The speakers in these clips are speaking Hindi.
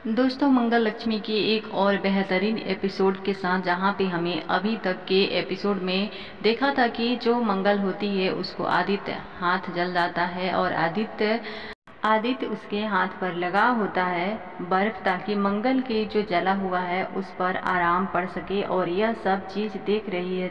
दोस्तों, मंगल लक्ष्मी की एक और बेहतरीन एपिसोड के साथ, जहाँ पे हमें अभी तक के एपिसोड में देखा था कि जो मंगल होती है उसको आदित्य हाथ जल जाता है और आदित्य आदित्य उसके हाथ पर लगा होता है बर्फ, ताकि मंगल के जो जला हुआ है उस पर आराम पड़ सके। और यह सब चीज़ देख रही है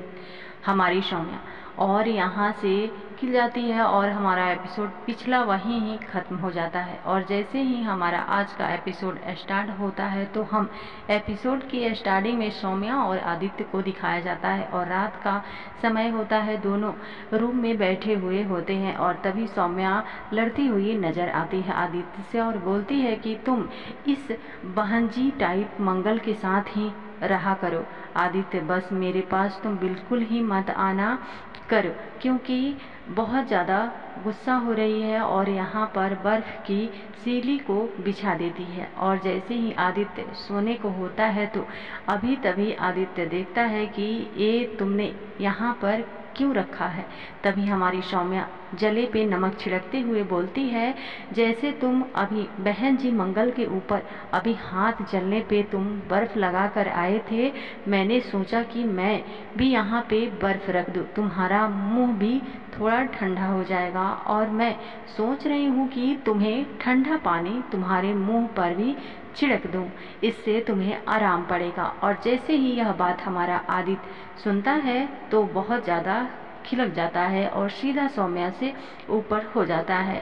हमारी सौम्या, और यहाँ से खिल जाती है और हमारा एपिसोड पिछला वहीं ही ख़त्म हो जाता है। और जैसे ही हमारा आज का एपिसोड स्टार्ट होता है तो हम एपिसोड की स्टार्टिंग में सौम्या और आदित्य को दिखाया जाता है, और रात का समय होता है, दोनों रूम में बैठे हुए होते हैं। और तभी सौम्या लड़ती हुई नज़र आती है आदित्य से और बोलती है कि तुम इस बहनजी टाइप मंगल के साथ ही रहा करो आदित्य, बस मेरे पास तुम बिल्कुल ही मत आना करो, क्योंकि बहुत ज़्यादा गुस्सा हो रही है और यहाँ पर बर्फ़ की सीली को बिछा देती है। और जैसे ही आदित्य सोने को होता है तो अभी तभी आदित्य देखता है कि ये तुमने यहाँ पर क्यों रखा है। तभी हमारी सौम्या जले पे नमक छिड़कते हुए बोलती है, जैसे तुम अभी बहन जी मंगल के ऊपर अभी हाथ जलने पे तुम बर्फ़ लगा कर आए थे, मैंने सोचा कि मैं भी यहाँ पे बर्फ़ रख दूँ, तुम्हारा मुंह भी थोड़ा ठंडा हो जाएगा। और मैं सोच रही हूँ कि तुम्हें ठंडा पानी तुम्हारे मुंह पर भी छिड़क दूँ, इससे तुम्हें आराम पड़ेगा। और जैसे ही यह बात हमारा आदित्य सुनता है तो बहुत ज़्यादा खिलक जाता है और सीधा सौम्या से ऊपर हो जाता है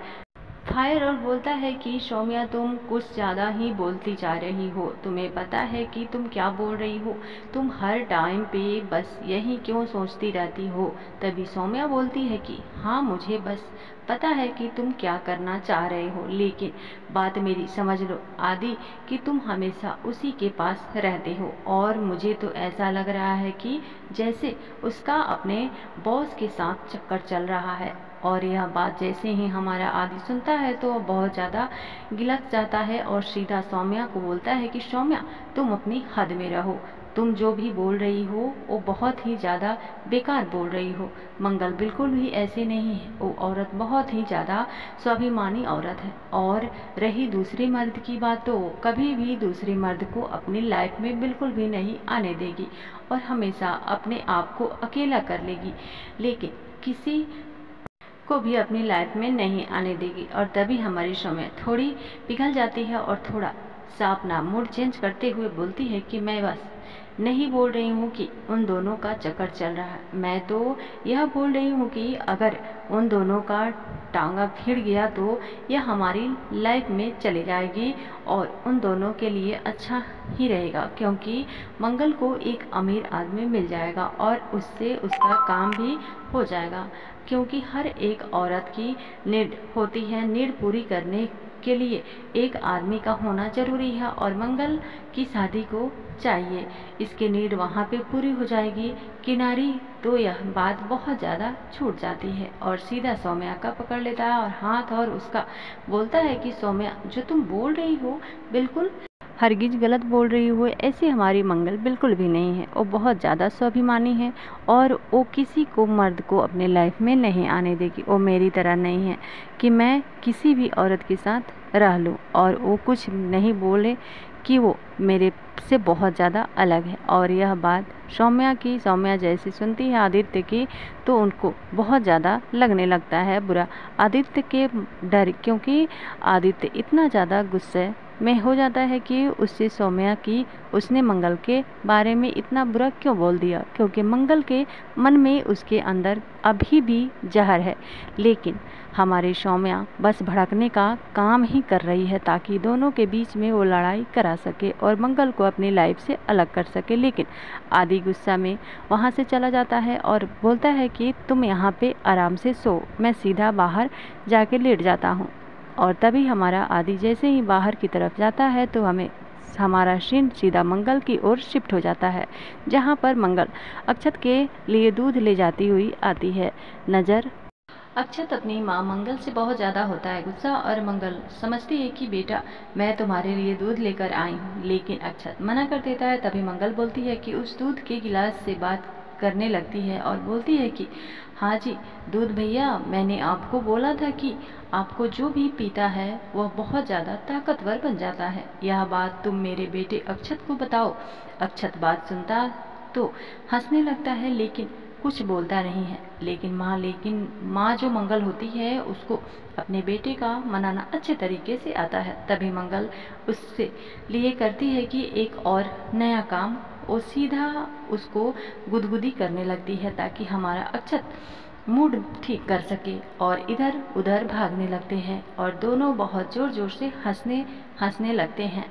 फायर, और बोलता है कि सौम्या तुम कुछ ज़्यादा ही बोलती जा रही हो, तुम्हें पता है कि तुम क्या बोल रही हो, तुम हर टाइम पे बस यही क्यों सोचती रहती हो। तभी सौम्या बोलती है कि हाँ, मुझे बस पता है कि तुम क्या करना चाह रहे हो, लेकिन बात मेरी समझ लो आदि, कि तुम हमेशा उसी के पास रहते हो और मुझे तो ऐसा लग रहा है कि जैसे उसका अपने बॉस के साथ चक्कर चल रहा है। और यह बात जैसे ही हमारा आदि सुनता है तो वह बहुत ज़्यादा गिलक जाता है और सीधा सौम्या को बोलता है कि सौम्या, तुम अपनी हद में रहो, तुम जो भी बोल रही हो वो बहुत ही ज़्यादा बेकार बोल रही हो। मंगल बिल्कुल भी ऐसे नहीं है, वो औरत बहुत ही ज़्यादा स्वाभिमानी औरत है। और रही दूसरे मर्द की बात, तो वो कभी भी दूसरे मर्द को अपनी लाइफ में बिल्कुल भी नहीं आने देगी और हमेशा अपने आप को अकेला कर लेगी, लेकिन किसी को भी अपनी लाइफ में नहीं आने देगी। और तभी हमारी सौम्या थोड़ी पिघल जाती है और थोड़ा सा अपना मूड चेंज करते हुए बोलती है कि मैं बस नहीं बोल रही हूँ कि उन दोनों का चक्कर चल रहा है, मैं तो यह बोल रही हूँ कि अगर उन दोनों का टांगा भिड़ गया तो यह हमारी लाइफ में चली जाएगी और उन दोनों के लिए अच्छा ही रहेगा, क्योंकि मंगल को एक अमीर आदमी मिल जाएगा और उससे उसका काम भी हो जाएगा। क्योंकि हर एक औरत की नीड होती है, नीड पूरी करने के लिए एक आदमी का होना ज़रूरी है और मंगल की शादी को चाहिए, इसकी नीड वहाँ पे पूरी हो जाएगी किनारी। तो यह बात बहुत ज़्यादा छूट जाती है और सीधा सौम्या का पकड़ लेता है और हाथ और उसका बोलता है कि सौम्या, जो तुम बोल रही हो बिल्कुल हरगिज गलत बोल रही हो, ऐसी हमारी मंगल बिल्कुल भी नहीं है, वो बहुत ज़्यादा स्वाभिमानी है और वो किसी को मर्द को अपने लाइफ में नहीं आने देगी। वो मेरी तरह नहीं है कि मैं किसी भी औरत के साथ रह लूँ और वो कुछ नहीं बोले कि वो मेरे से बहुत ज़्यादा अलग है। और यह बात सौम्या जैसी सुनती है आदित्य की, तो उनको बहुत ज़्यादा लगने लगता है बुरा आदित्य के डर, क्योंकि आदित्य इतना ज़्यादा गुस्से में हो जाता है कि उससे सौम्या की उसने मंगल के बारे में इतना बुरा क्यों बोल दिया, क्योंकि मंगल के मन में उसके अंदर अभी भी जहर है। लेकिन हमारी सौम्या बस भड़कने का काम ही कर रही है ताकि दोनों के बीच में वो लड़ाई करा सके और मंगल को अपनी लाइफ से अलग कर सके। लेकिन आदि गुस्सा में वहाँ से चला जाता है और बोलता है कि तुम यहाँ पे आराम से सो, मैं सीधा बाहर जाके लेट जाता हूँ। और तभी हमारा आदि जैसे ही बाहर की तरफ जाता है तो हमारा सीन सीधा मंगल की ओर शिफ्ट हो जाता है, जहाँ पर मंगल अक्षत के लिए दूध ले जाती हुई आती है नज़र। अक्षत अपनी माँ मंगल से बहुत ज़्यादा होता है गुस्सा और मंगल समझती है कि बेटा, मैं तुम्हारे लिए दूध लेकर आई हूँ, लेकिन अक्षत मना कर देता है। तभी मंगल बोलती है कि उस दूध के गिलास से बात करने लगती है और बोलती है कि हाँ जी दूध भैया, मैंने आपको बोला था कि आपको जो भी पीता है वह बहुत ज़्यादा ताकतवर बन जाता है। यह बात तुम मेरे बेटे अक्षत को बताओ। अक्षत बात सुनता तो हंसने लगता है, लेकिन कुछ बोलता नहीं है। लेकिन माँ जो मंगल होती है उसको अपने बेटे का मनाना अच्छे तरीके से आता है। तभी मंगल उससे लिए करती है कि एक और नया काम, वो सीधा उसको गुदगुदी करने लगती है ताकि हमारा अक्षत मूड ठीक कर सके, और इधर उधर भागने लगते हैं और दोनों बहुत जोर जोर से हंसने लगते हैं।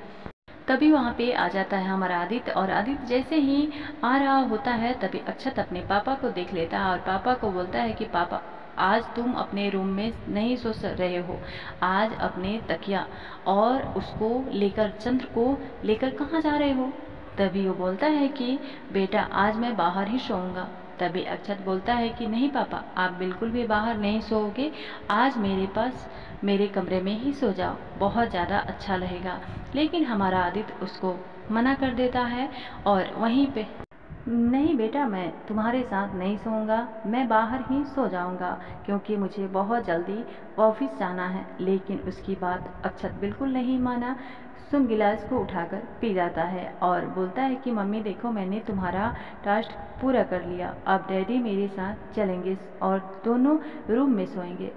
तभी वहाँ पे आ जाता है हमारा आदित्य, और आदित्य जैसे ही आ रहा होता है तभी अक्षत अपने पापा को देख लेता है और पापा को बोलता है कि पापा, आज तुम अपने रूम में नहीं सो रहे हो, आज अपने तकिया और उसको लेकर, चंद्र को लेकर कहाँ जा रहे हो। तभी वो बोलता है कि बेटा आज मैं बाहर ही सोऊंगा। तभी अक्षत बोलता है कि नहीं पापा, आप बिल्कुल भी बाहर नहीं सोओगे, आज मेरे पास मेरे कमरे में ही सो जाओ, बहुत ज़्यादा अच्छा रहेगा। लेकिन हमारा आदित्य उसको मना कर देता है और वहीं पे, नहीं बेटा, मैं तुम्हारे साथ नहीं सोऊंगा, मैं बाहर ही सो जाऊंगा क्योंकि मुझे बहुत जल्दी ऑफिस जाना है। लेकिन उसकी बात अक्षत बिल्कुल नहीं माना, सुन गिलास को उठाकर पी जाता है और बोलता है कि मम्मी देखो, मैंने तुम्हारा टास्क पूरा कर लिया, अब डैडी मेरे साथ चलेंगे और दोनों रूम में सोएंगे।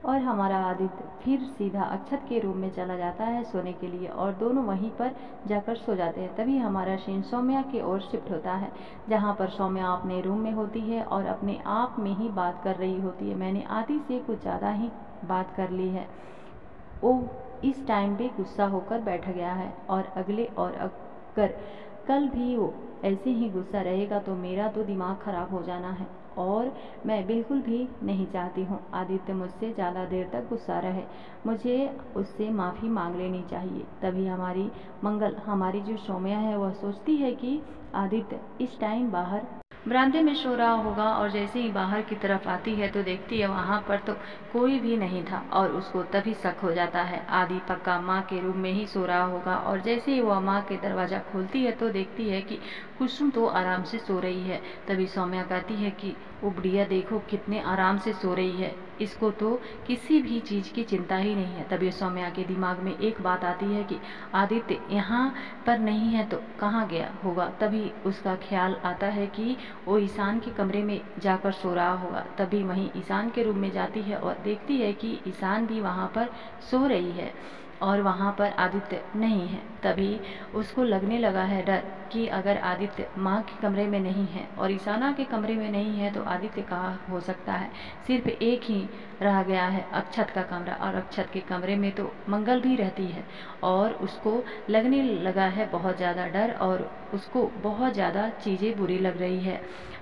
और हमारा आदित्य फिर सीधा अक्षत के रूम में चला जाता है सोने के लिए और दोनों वहीं पर जाकर सो जाते हैं। तभी हमारा सीन सौम्या की ओर शिफ्ट होता है, जहाँ पर सौम्या अपने रूम में होती है और अपने आप में ही बात कर रही होती है। मैंने आदि से कुछ ज़्यादा ही बात कर ली है। वो इस टाइम पे गुस्सा होकर बैठ गया है और अगर कल भी वो ऐसे ही गुस्सा रहेगा तो मेरा तो दिमाग खराब हो जाना है, और मैं बिल्कुल भी नहीं चाहती हूँ आदित्य मुझसे ज़्यादा देर तक गुस्सा रहे, मुझे उससे माफ़ी मांग लेनी चाहिए। तभी हमारी जो सौम्या है वह सोचती है कि आदित्य इस टाइम बाहर बरामदे में सो रहा होगा, और जैसे ही बाहर की तरफ आती है तो देखती है वहाँ पर तो कोई भी नहीं था और उसको तभी शक हो जाता है आदि पक्का माँ के रूम में ही सो रहा होगा। और जैसे ही वह माँ के दरवाज़ा खोलती है तो देखती है कि कुसुम तो आराम से सो रही है। तभी सौम्या कहती है कि वो बुढ़िया देखो कितने आराम से सो रही है, इसको तो किसी भी चीज़ की चिंता ही नहीं है। तभी सौम्या के दिमाग में एक बात आती है कि आदित्य यहाँ पर नहीं है तो कहाँ गया होगा। तभी उसका ख्याल आता है कि वो ईशान के कमरे में जाकर सो रहा होगा। तभी वहीं ईशान के रूम में जाती है और देखती है कि ईशान भी वहाँ पर सो रही है और वहाँ पर आदित्य नहीं है। तभी उसको लगने लगा है डर कि अगर आदित्य माँ के कमरे में नहीं है और ईशाना के कमरे में नहीं है तो आदित्य कहाँ हो सकता है। सिर्फ एक ही रह गया है, अक्षत का कमरा, और अक्षत के कमरे में तो मंगल भी रहती है और उसको लगने लगा है बहुत ज़्यादा डर और उसको बहुत ज़्यादा चीज़ें बुरी लग रही है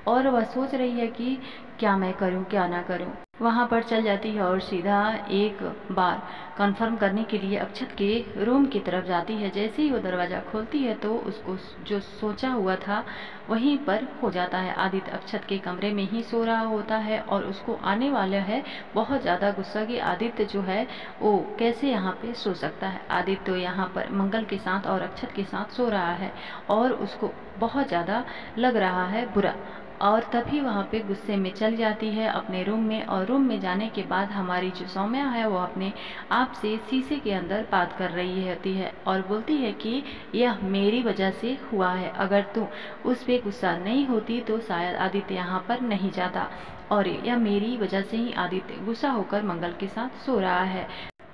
और वह सोच रही है कि क्या मैं करूं क्या ना करूं। वहां पर चल जाती है और सीधा एक बार कंफर्म करने के लिए अक्षत के रूम की तरफ जाती है। जैसे ही वो दरवाज़ा खोलती है तो उसको जो सोचा हुआ था वहीं पर हो जाता है। आदित्य अक्षत के कमरे में ही सो रहा होता है और उसको आने वाला है बहुत ज़्यादा गुस्सा कि आदित्य जो है वो कैसे यहाँ पे सो सकता है। आदित्य तो यहाँ पर मंगल के साथ और अक्षत के साथ सो रहा है और उसको बहुत ज़्यादा लग रहा है बुरा, और तभी वहाँ पे गुस्से में चल जाती है अपने रूम में। और रूम में जाने के बाद हमारी जो सौम्या है वो अपने आप से शीशे के अंदर बात कर रही होती है और बोलती है कि यह मेरी वजह से हुआ है, अगर तू उस पर गुस्सा नहीं होती तो शायद आदित्य यहाँ पर नहीं जाता, और यह मेरी वजह से ही आदित्य गुस्सा होकर मंगल के साथ सो रहा है।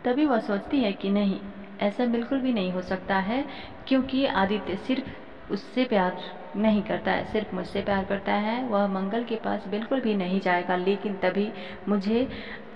तभी वह सोचती है कि नहीं, ऐसा बिल्कुल भी नहीं हो सकता है, क्योंकि आदित्य सिर्फ उससे प्यार नहीं करता है, सिर्फ मुझसे प्यार करता है, वह मंगल के पास बिल्कुल भी नहीं जाएगा। लेकिन तभी मुझे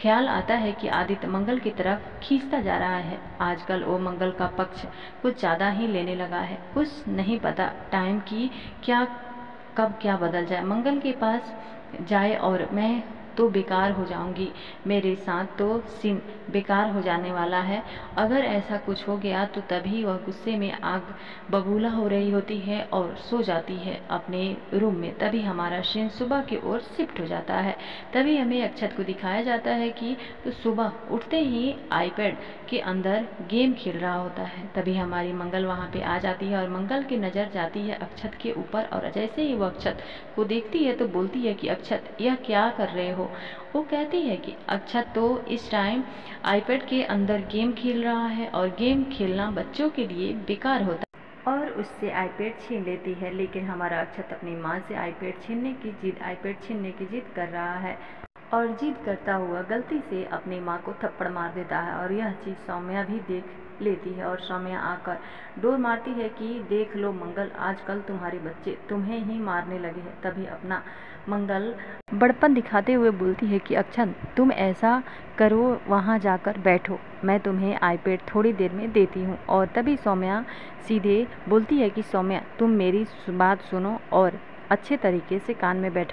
ख्याल आता है कि आदित्य मंगल की तरफ खींचता जा रहा है। आजकल वो मंगल का पक्ष कुछ ज़्यादा ही लेने लगा है, कुछ नहीं पता टाइम की कब क्या बदल जाए, मंगल के पास जाए और मैं तो बेकार हो जाऊंगी, मेरे साथ तो सीन बेकार हो जाने वाला है। अगर ऐसा कुछ हो गया तो तभी वह गुस्से में आग बबूला हो रही होती है और सो जाती है अपने रूम में। तभी हमारा सीन सुबह की ओर शिफ्ट हो जाता है। तभी हमें अक्षत को दिखाया जाता है कि तो सुबह उठते ही आईपैड के अंदर गेम खेल रहा होता है। तभी हमारी मंगल वहाँ पे आ जाती है और मंगल की नज़र जाती है अक्षत के ऊपर, और जैसे ही वो अक्षत को देखती है तो बोलती है कि अक्षत यह क्या कर रहे हो। वो कहती है कि अक्षत तो इस टाइम आईपैड के अंदर गेम खेल रहा है और गेम खेलना बच्चों के लिए बेकार होता है, और उससे आईपैड छीन लेती है। लेकिन हमारा अक्षत अपनी माँ से आईपैड छीनने की जिद कर रहा है, और जिद करता हुआ गलती से अपनी माँ को थप्पड़ मार देता है। और यह चीज़ सौम्या भी देख लेती है और सौम्या आकर डोर मारती है कि देख लो मंगल, आजकल तुम्हारे बच्चे तुम्हें ही मारने लगे हैं। तभी अपना मंगल बड़पन दिखाते हुए बोलती है कि अक्षत तुम ऐसा करो, वहाँ जाकर बैठो, मैं तुम्हें आईपैड थोड़ी देर में देती हूँ। और तभी सौम्या सीधे बोलती है कि सौम्या तुम मेरी बात सुनो और अच्छे तरीके से कान में बैठो।